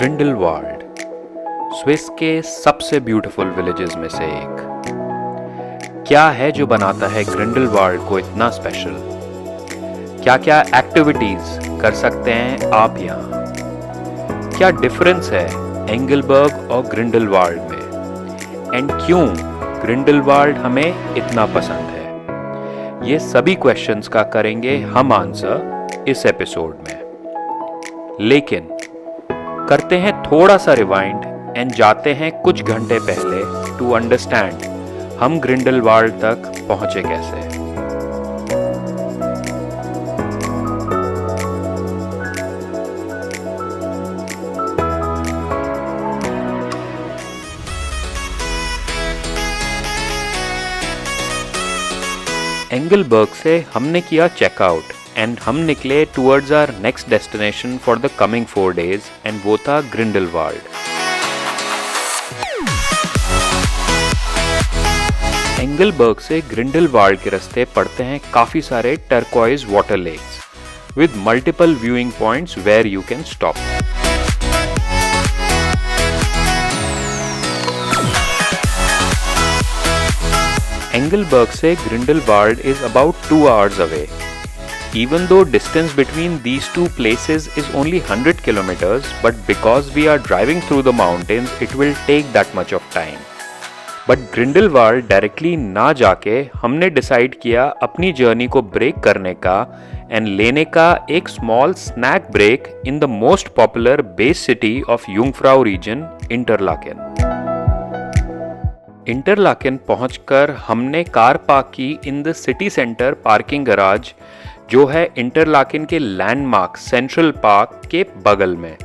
Grindelwald Swiss के सबसे beautiful villages में से एक। क्या है जो बनाता है ग्रिंडलवाल्ड को इतना स्पेशल? क्या क्या एक्टिविटीज कर सकते हैं आप यहाँ? क्या डिफरेंस है एंगलबर्ग और ग्रिंडलवाल्ड में? एंड क्यों ग्रिंडलवाल्ड हमें इतना पसंद है? ये सभी क्वेश्चंस का करेंगे हम आंसर इस एपिसोड में। लेकिन करते हैं थोड़ा सा रिवाइंड एंड जाते हैं कुछ घंटे पहले टू अंडरस्टैंड हम ग्रिंडलवाल्ड तक पहुंचे कैसे। एंगलबर्ग से हमने किया चेकआउट एंड हम निकले towards our next destination for the coming 4 days and वो था ग्रिंडलवाल्ड। एंगलबर्ग से ग्रिंडलवाल्ड के रास्ते पड़ते हैं काफी सारे turquoise water lakes with multiple viewing points where you can stop. Engelberg से Grindelwald is about 2 hours away. Even though distance between these two places is only 100 kilometers, but because we are driving through the mountains, it will take that much of time. But Grindelwald directly ना जाके हमने decide किया अपनी journey को break करने का and लेने का एक small snack break in the most popular base city of Jungfrau region, Interlaken. Interlaken पहुंचकर हमने कार पार्क की in the city centre parking garage, जो है इंटरलाकेन के लैंडमार्क सेंट्रल पार्क के बगल में।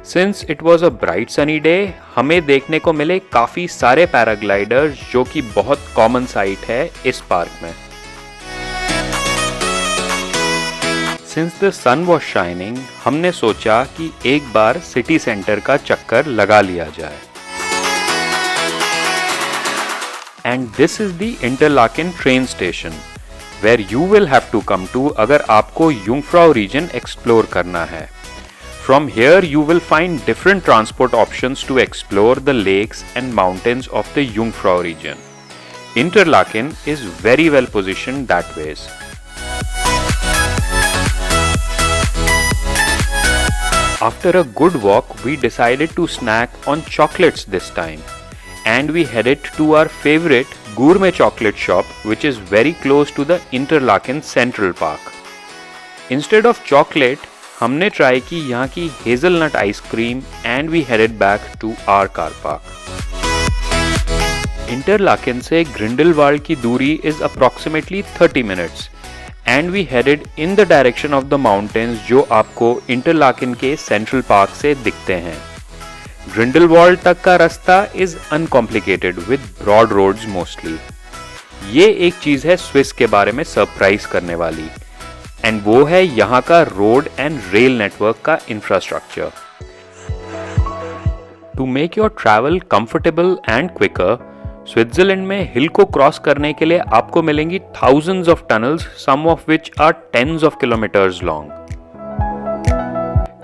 Since it was a bright sunny day, हमें देखने को मिले काफी सारे पैराग्लाइडर्स, जो कि बहुत कॉमन साइट है इस पार्क में। Since the sun was shining, हमने सोचा कि एक बार सिटी सेंटर का चक्कर लगा लिया जाए। And this is the Interlaken train station where you will have to come to अगर आपको यूंगफ्राउ region explore करना है। From here you will find different transport options to explore the lakes and mountains of the Jungfrau region. Interlaken is very well positioned that ways. After a good walk, we decided to snack on chocolates this time. And we headed to our favorite gourmet chocolate shop, which is very close to the Interlaken Central Park. Instead of chocolate, हमने try की यहाँ की hazelnut ice cream and we headed back to our car park. Interlaken से Grindelwald की दूरी is approximately 30 minutes and we headed in the direction of the mountains, जो आपको Interlaken के सेंट्रल पार्क से दिखते हैं। ग्रिंडलवाल्ड तक का रास्ता is uncomplicated with broad roads mostly. ये एक चीज है स्विस के बारे में सरप्राइज करने वाली, एंड वो है यहाँ का रोड एंड रेल नेटवर्क का infrastructure. To make your travel comfortable and quicker, Switzerland में हिल को क्रॉस करने के लिए आपको मिलेंगी thousands of tunnels, some of which are tens of kilometres long.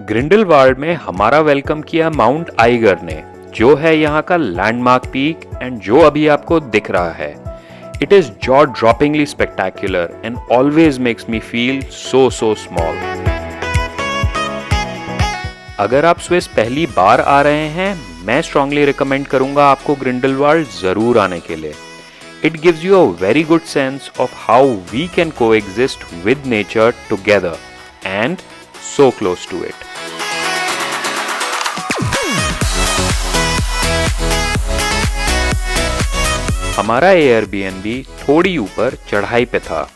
Grindelwald में हमारा वेलकम किया माउंट आइगर ने, जो है यहाँ का लैंडमार्क पीक एंड जो अभी आपको दिख रहा है। It is jaw ड्रॉपिंगली spectacular and always makes me feel so small. अगर आप स्विस पहली बार आ रहे हैं, मैं स्ट्रांगली रिकमेंड करूंगा आपको ग्रिंडलवाल्ड जरूर आने के लिए। It gives you a very good sense of how we can coexist with nature together and so close to it. हमारा Airbnb थोड़ी ऊपर चढ़ाई पे था,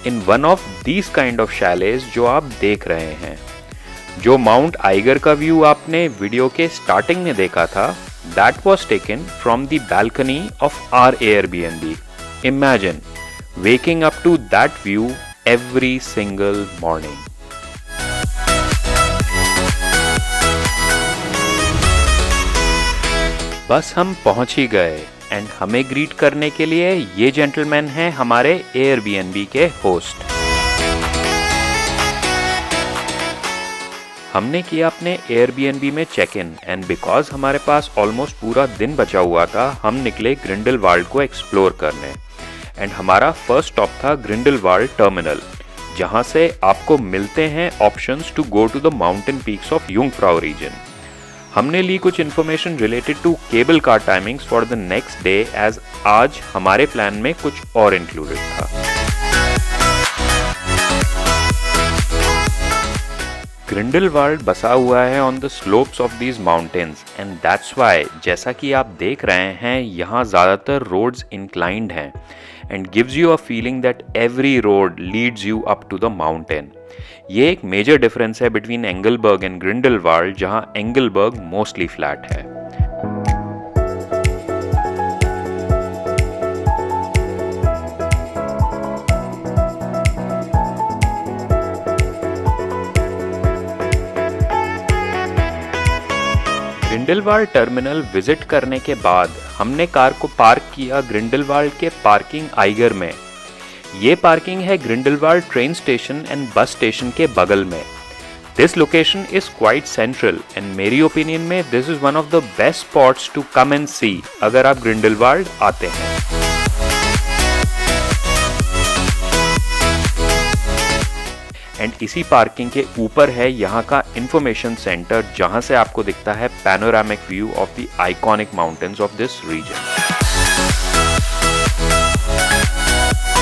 in one of these kind of chalets जो आप देख रहे हैं। जो माउंट आइगर का व्यू आपने वीडियो के स्टार्टिंग में देखा था, that was taken from the balcony of our Airbnb. Imagine waking up to that view every single morning. बस हम पहुंच ही गए एंड हमें ग्रीट करने के लिए ये जेंटलमैन हैं हमारे Airbnb के होस्ट। हमने किया अपने एयरबीएनबी में चेक इन एंड बिकॉज हमारे पास ऑलमोस्ट पूरा दिन बचा हुआ था, हम निकले ग्रिंडलवाल्ड को एक्सप्लोर करने। एंड हमारा फर्स्ट स्टॉप था ग्रिंडलवाल्ड टर्मिनल, जहां से आपको मिलते हैं options to go to the mountain peaks of Jungfrau region. हमने ली कुछ information related to cable car timings for the next day, as आज हमारे प्लान में कुछ और इंक्लूडेड था। ग्रिंडलवाल्ड बसा हुआ है on the slopes of these mountains and that's why, जैसा कि आप देख रहे हैं, यहाँ ज़्यादातर रोड्स इंक्लाइंड हैं and gives you a feeling that every road leads you up to the mountain. ये एक मेजर डिफरेंस है बिटवीन एंगलबर्ग एंड ग्रिंडलवाल्ड, जहाँ एंगलबर्ग मोस्टली फ्लैट है। ग्रिंडलवाल्ड टर्मिनल विजिट करने के बाद हमने कार को पार्क किया ग्रिंडलवाल्ड के पार्किंग आइगर में। ये पार्किंग है Grindelwald train station and bus station के बगल में। This location is quite central and मेरी ओपिनियन में this is one of the best spots to come and see अगर आप ग्रिंडलवाल्ड आते हैं। एंड इसी पार्किंग के ऊपर है यहाँ का इंफॉर्मेशन सेंटर, जहाँ से आपको दिखता है panoramic view of the iconic mountains of this region.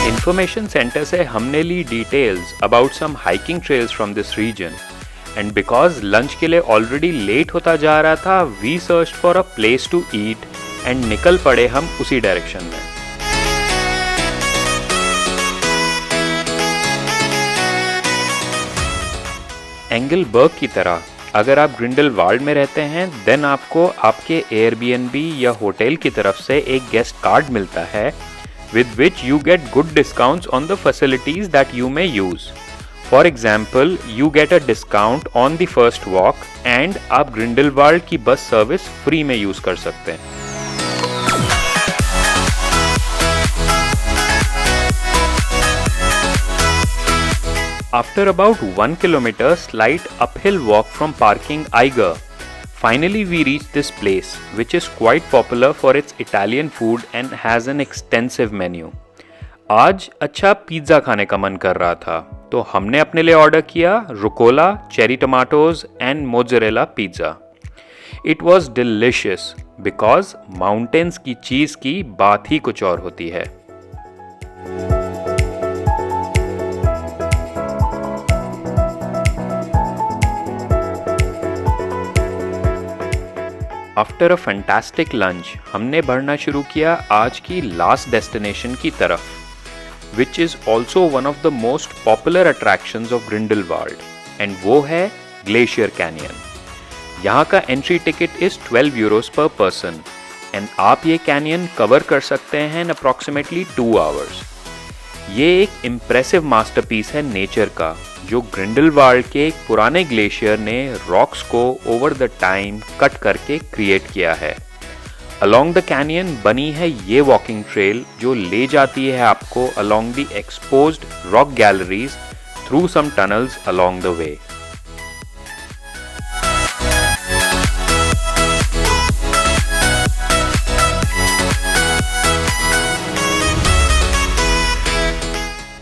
Information centre से हमने ली details about some hiking trails from this region and because lunch के लिए ऑलरेडी लेट होता जा रहा था, we search for a place to eat and निकल पड़े हम उसी डायरेक्शन में। एंगलबर्ग की तरह अगर आप ग्रिंडलवाल्ड में रहते हैं देन आपको आपके एयरबीएनबी या होटल की तरफ से एक गेस्ट कार्ड मिलता है with which you get good discounts on the facilities that you may use. For example, you get a discount on the first walk and आप ग्रिंडलवाल्ड की बस सर्विस फ्री में use कर सकते हैं। After about 1 kilometer slight uphill walk from parking Eiger, finally we reached this place, which is quite popular for its Italian food and has an extensive menu. आज अच्छा pizza खाने का मन कर रहा था, तो हमने अपने लिए ऑर्डर किया rucola, cherry tomatoes and mozzarella pizza. It was delicious because mountains की चीज़ की बात ही कुछ और होती है। आफ्टर अ फैंटास्टिक लंच हमने बढ़ना शुरू किया आज की लास्ट डेस्टिनेशन की तरफ, which is also one of the most popular attractions of Grindelwald, and वो है ग्लेशियर कैनियन। यहाँ का एंट्री टिकट इज़ 12 यूरोस पर पर्सन एंड आप ये कैनियन कवर कर सकते हैं इन अप्रॉक्सीमेटली 2 आवर्स। ये एक इम्प्रेसिव मास्टरपीस है नेचर का, जो ग्रिंडलवाल्ड के एक पुराने ग्लेशियर ने रॉक्स को ओवर द टाइम कट करके क्रिएट किया है। अलोंग द कैनियन बनी है ये वॉकिंग ट्रेल जो ले जाती है आपको along the exposed rock galleries through some tunnels along the way.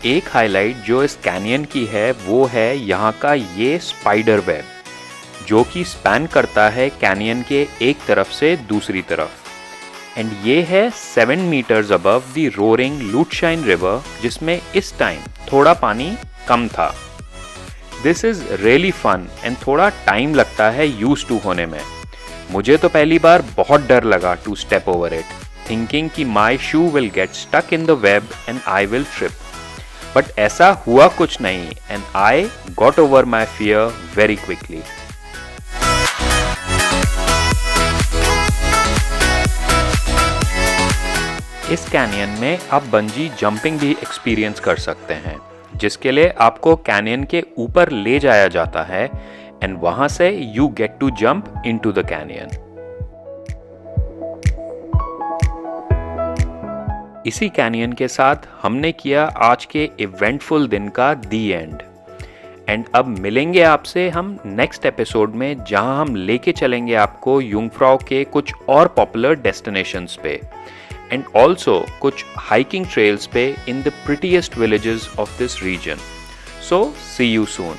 एक हाईलाइट जो इस कैनियन की है वो है यहाँ का ये स्पाइडर वेब, जो कि स्पैन करता है कैनियन के एक तरफ से दूसरी तरफ, एंड ये है 7 metres above the roaring Lütschine river, जिसमें इस टाइम थोड़ा पानी कम था। This is really fun and थोड़ा टाइम लगता है यूज टू होने में। मुझे तो पहली बार बहुत डर लगा to step over it, thinking कि my shoe will get stuck in the web and I will trip, but ऐसा हुआ कुछ नहीं and I got over my fear very quickly. इस कैनियन में आप बंजी जंपिंग भी एक्सपीरियंस कर सकते हैं, जिसके लिए आपको कैनियन के ऊपर ले जाया जाता है एंड वहां से you get to jump into the canyon. इसी कैनियन के साथ हमने किया आज के इवेंटफुल दिन का दी एंड। एंड अब मिलेंगे आपसे हम नेक्स्ट एपिसोड में, जहां हम लेके चलेंगे आपको युंगफ्राउ के कुछ और पॉपुलर डेस्टिनेशंस पे एंड ऑल्सो कुछ हाइकिंग ट्रेल्स पे in the prettiest villages of this region. So see you soon.